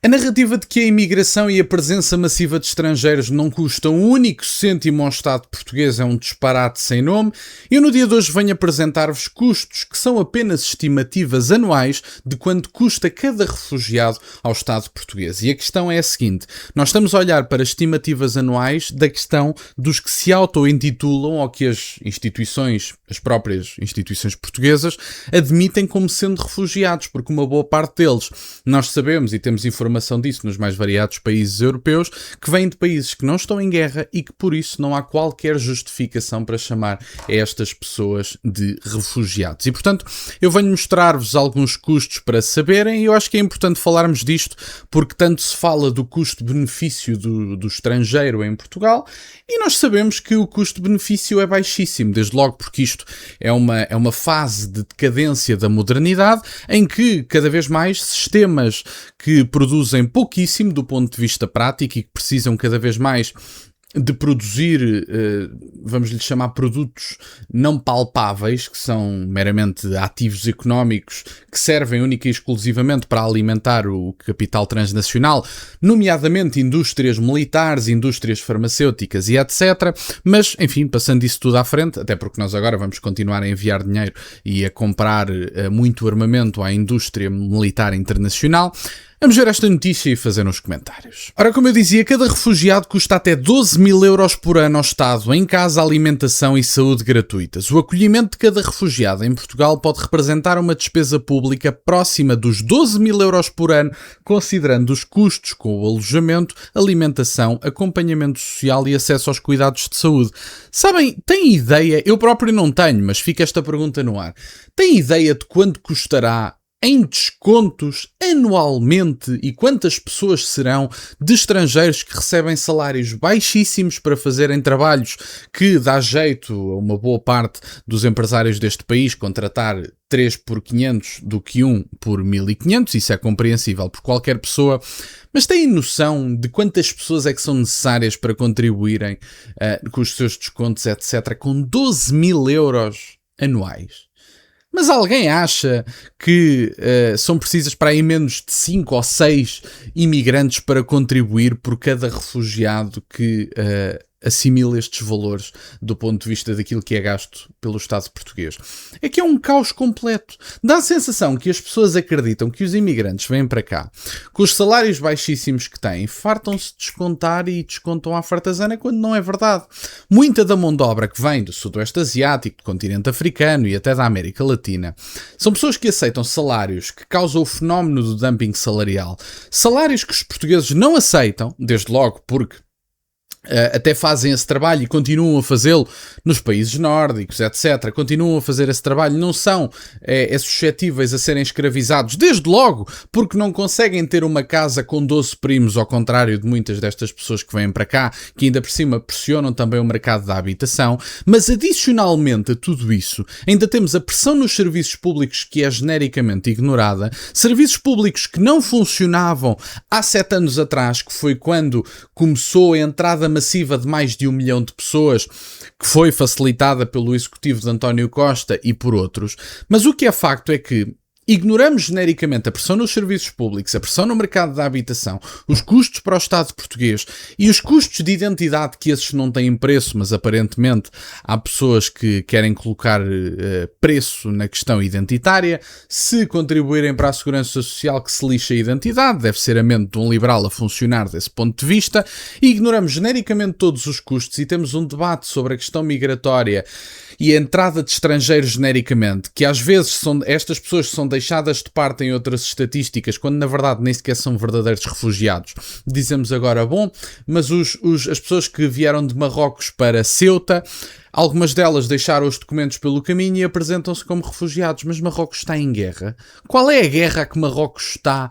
A narrativa de que a imigração e a presença massiva de estrangeiros não custam um único cêntimo ao Estado português é um disparate sem nome. Eu no dia de hoje venho apresentar-vos custos que são apenas estimativas anuais de quanto custa cada refugiado ao Estado português. E a questão é a seguinte: nós estamos a olhar para estimativas anuais da questão dos que se auto-intitulam ou que as próprias instituições portuguesas admitem como sendo refugiados, porque uma boa parte deles, nós sabemos e temos informação disso nos mais variados países europeus, que vêm de países que não estão em guerra e que por isso não há qualquer justificação para chamar estas pessoas de refugiados. E portanto eu venho mostrar-vos alguns custos para saberem, e eu acho que é importante falarmos disto porque tanto se fala do custo-benefício do estrangeiro em Portugal e nós sabemos que o custo-benefício é baixíssimo, desde logo porque isto é uma fase de decadência da modernidade em que cada vez mais sistemas que produzem pouquíssimo do ponto de vista prático e que precisam cada vez mais de produzir, vamos lhe chamar produtos não palpáveis, que são meramente ativos económicos, que servem única e exclusivamente para alimentar o capital transnacional, nomeadamente indústrias militares, indústrias farmacêuticas e etc. Mas, enfim, passando isso tudo à frente, até porque nós agora vamos continuar a enviar dinheiro e a comprar muito armamento à indústria militar internacional. Vamos ver esta notícia e fazer nos comentários. Ora, como eu dizia, cada refugiado custa até 12.000 euros por ano ao Estado, em casa, alimentação e saúde gratuitas. O acolhimento de cada refugiado em Portugal pode representar uma despesa pública próxima dos 12.000 euros por ano, considerando os custos com o alojamento, alimentação, acompanhamento social e acesso aos cuidados de saúde. Sabem, têm ideia? Eu próprio não tenho, mas fica esta pergunta no ar. Têm ideia de quanto custará em descontos anualmente e quantas pessoas serão de estrangeiros que recebem salários baixíssimos para fazerem trabalhos que dá jeito a uma boa parte dos empresários deste país contratar 3 por 500 do que 1 por 1.500, isso é compreensível por qualquer pessoa, mas têm noção de quantas pessoas é que são necessárias para contribuírem com os seus descontos, etc., com 12.000 euros anuais? Mas alguém acha que são precisas para aí menos de 5 ou 6 imigrantes para contribuir por cada refugiado que assimila estes valores do ponto de vista daquilo que é gasto pelo Estado português? É que é um caos completo. Dá a sensação que as pessoas acreditam que os imigrantes vêm para cá com os salários baixíssimos que têm, fartam-se de descontar e descontam à fartazana, quando não é verdade. Muita da mão de obra que vem do Sudoeste Asiático, do continente africano e até da América Latina são pessoas que aceitam salários que causam o fenómeno do dumping salarial. Salários que os portugueses não aceitam, desde logo porque até fazem esse trabalho e continuam a fazê-lo nos países nórdicos, etc. Continuam a fazer esse trabalho, não são suscetíveis a serem escravizados, desde logo porque não conseguem ter uma casa com 12 primos, ao contrário de muitas destas pessoas que vêm para cá, que ainda por cima pressionam também o mercado da habitação. Mas adicionalmente a tudo isso, ainda temos a pressão nos serviços públicos, que é genericamente ignorada, serviços públicos que não funcionavam há 7 anos atrás, que foi quando começou a entrada massiva de mais de 1 milhão de pessoas, que foi facilitada pelo executivo de António Costa e por outros. Mas o que é facto é que ignoramos genericamente a pressão nos serviços públicos, a pressão no mercado da habitação, os custos para o Estado português e os custos de identidade, que esses não têm preço, mas aparentemente há pessoas que querem colocar preço na questão identitária. Se contribuírem para a segurança social, que se lixa a identidade, deve ser a mente de um liberal a funcionar desse ponto de vista. E ignoramos genericamente todos os custos e temos um debate sobre a questão migratória e a entrada de estrangeiros genericamente, que às vezes estas pessoas são deixadas de parte em outras estatísticas, quando na verdade nem sequer são verdadeiros refugiados. Dizemos agora, bom, mas as pessoas que vieram de Marrocos para Ceuta, algumas delas deixaram os documentos pelo caminho e apresentam-se como refugiados, mas Marrocos está em guerra. Qual é a guerra a que Marrocos está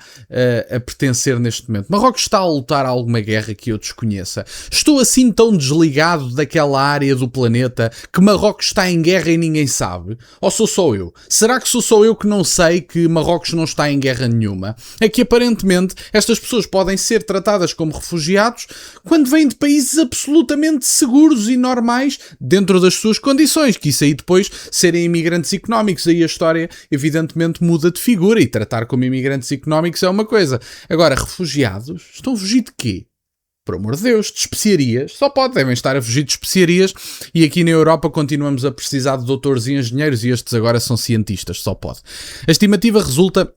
a pertencer neste momento? Marrocos está a lutar a alguma guerra que eu desconheça? Estou assim tão desligado daquela área do planeta que Marrocos está em guerra e ninguém sabe? Ou sou só eu? Será que sou só eu que não sei que Marrocos não está em guerra nenhuma? É que aparentemente estas pessoas podem ser tratadas como refugiados quando vêm de países absolutamente seguros e normais, dentro dentro das suas condições, que isso aí depois serem imigrantes económicos, aí a história evidentemente muda de figura e tratar como imigrantes económicos é uma coisa. Agora, refugiados, estão a fugir de quê? Por amor de Deus, de especiarias, só devem estar a fugir de especiarias e aqui na Europa continuamos a precisar de doutores e engenheiros e estes agora são cientistas, só pode. A estimativa resulta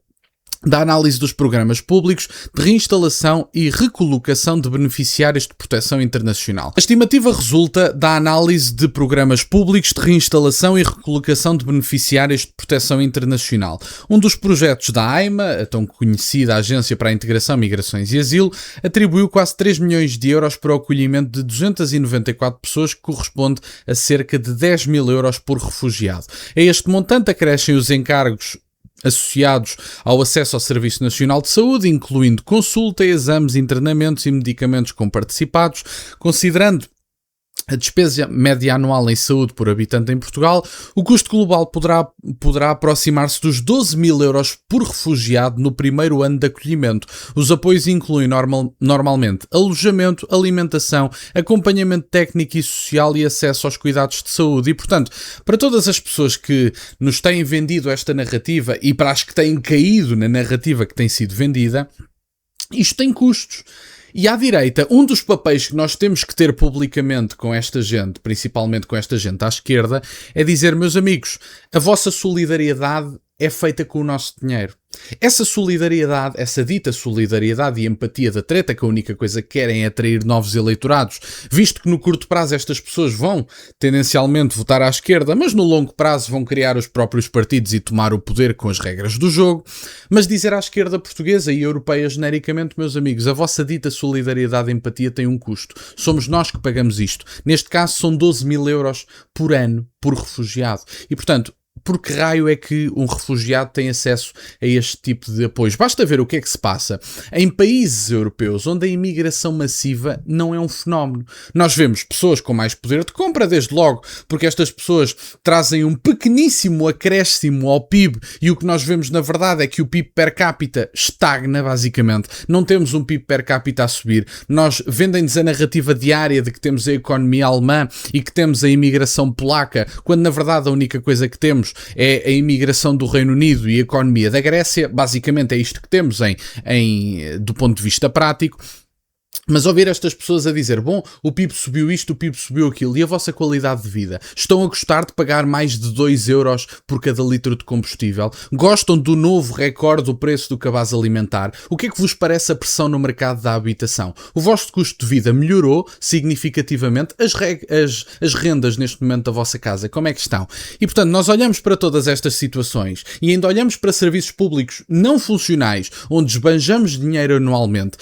da análise dos programas públicos de reinstalação e recolocação de beneficiários de proteção internacional. A estimativa resulta da análise de programas públicos de reinstalação e recolocação de beneficiários de proteção internacional. Um dos projetos da AIMA, a tão conhecida Agência para a Integração, Migrações e Asilo, atribuiu quase 3 milhões de euros para o acolhimento de 294 pessoas, que corresponde a cerca de 10 mil euros por refugiado. A este montante acrescem os encargos associados ao acesso ao Serviço Nacional de Saúde, incluindo consulta, exames, internamentos e medicamentos comparticipados, considerando a despesa média anual em saúde por habitante em Portugal, o custo global poderá aproximar-se dos 12 mil euros por refugiado no primeiro ano de acolhimento. Os apoios incluem normalmente alojamento, alimentação, acompanhamento técnico e social e acesso aos cuidados de saúde. E, portanto, para todas as pessoas que nos têm vendido esta narrativa e para as que têm caído na narrativa que tem sido vendida, isto tem custos. E à direita, um dos papéis que nós temos que ter publicamente com esta gente, principalmente com esta gente à esquerda, é dizer, meus amigos, a vossa solidariedade é feita com o nosso dinheiro. Essa solidariedade, essa dita solidariedade e empatia da treta, que a única coisa que querem é atrair novos eleitorados, visto que no curto prazo estas pessoas vão tendencialmente votar à esquerda, mas no longo prazo vão criar os próprios partidos e tomar o poder com as regras do jogo. Mas dizer à esquerda portuguesa e europeia genericamente, meus amigos, a vossa dita solidariedade e empatia tem um custo. Somos nós que pagamos isto. Neste caso são 12 mil euros por ano por refugiado. E portanto, por que raio é que um refugiado tem acesso a este tipo de apoios? Basta ver o que é que se passa em países europeus onde a imigração massiva não é um fenómeno. Nós vemos pessoas com mais poder de compra, desde logo, porque estas pessoas trazem um pequeníssimo acréscimo ao PIB e o que nós vemos na verdade é que o PIB per capita estagna, basicamente. Não temos um PIB per capita a subir. Nós vendem-nos a narrativa diária de que temos a economia alemã e que temos a imigração polaca, quando na verdade a única coisa que temos é a imigração do Reino Unido e a economia da Grécia. Basicamente é isto que temos do ponto de vista prático. Mas ouvir estas pessoas a dizer, bom, o PIB subiu isto, o PIB subiu aquilo, e a vossa qualidade de vida? Estão a gostar de pagar mais de 2 euros por cada litro de combustível? Gostam do novo recorde do preço do cabaz alimentar? O que é que vos parece a pressão no mercado da habitação? O vosso custo de vida melhorou significativamente? As rendas neste momento da vossa casa, como é que estão? E portanto, nós olhamos para todas estas situações e ainda olhamos para serviços públicos não funcionais, onde esbanjamos dinheiro anualmente,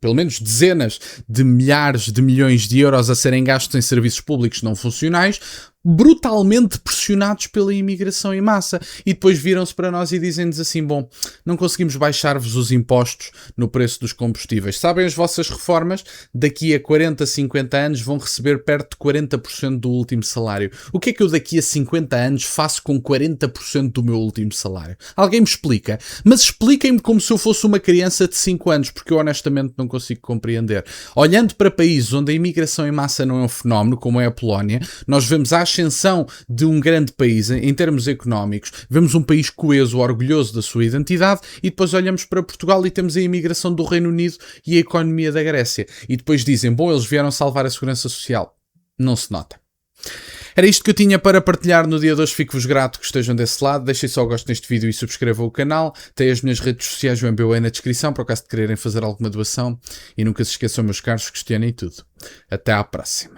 pelo menos dezenas de milhares de milhões de euros a serem gastos em serviços públicos não funcionais, brutalmente pressionados pela imigração em massa, e depois viram-se para nós e dizem-nos assim, bom, não conseguimos baixar-vos os impostos no preço dos combustíveis. Sabem, as vossas reformas daqui a 40, 50 anos vão receber perto de 40% do último salário. O que é que eu daqui a 50 anos faço com 40% do meu último salário? Alguém me explica? Mas expliquem-me como se eu fosse uma criança de 5 anos, porque eu honestamente não consigo compreender. Olhando para países onde a imigração em massa não é um fenómeno, como é a Polónia, nós vemos a ascensão de um grande país em termos económicos, vemos um país coeso, orgulhoso da sua identidade, e depois olhamos para Portugal e temos a imigração do Reino Unido e a economia da Grécia. E depois dizem, bom, eles vieram salvar a segurança social. Não se nota. Era isto que eu tinha para partilhar no dia de hoje. Fico-vos grato que estejam desse lado. Deixem só o gosto neste vídeo e subscrevam o canal. Tem as minhas redes sociais, o MBA aí na descrição, para o caso de quererem fazer alguma doação. E nunca se esqueçam, meus caros, questionem tudo. Até à próxima.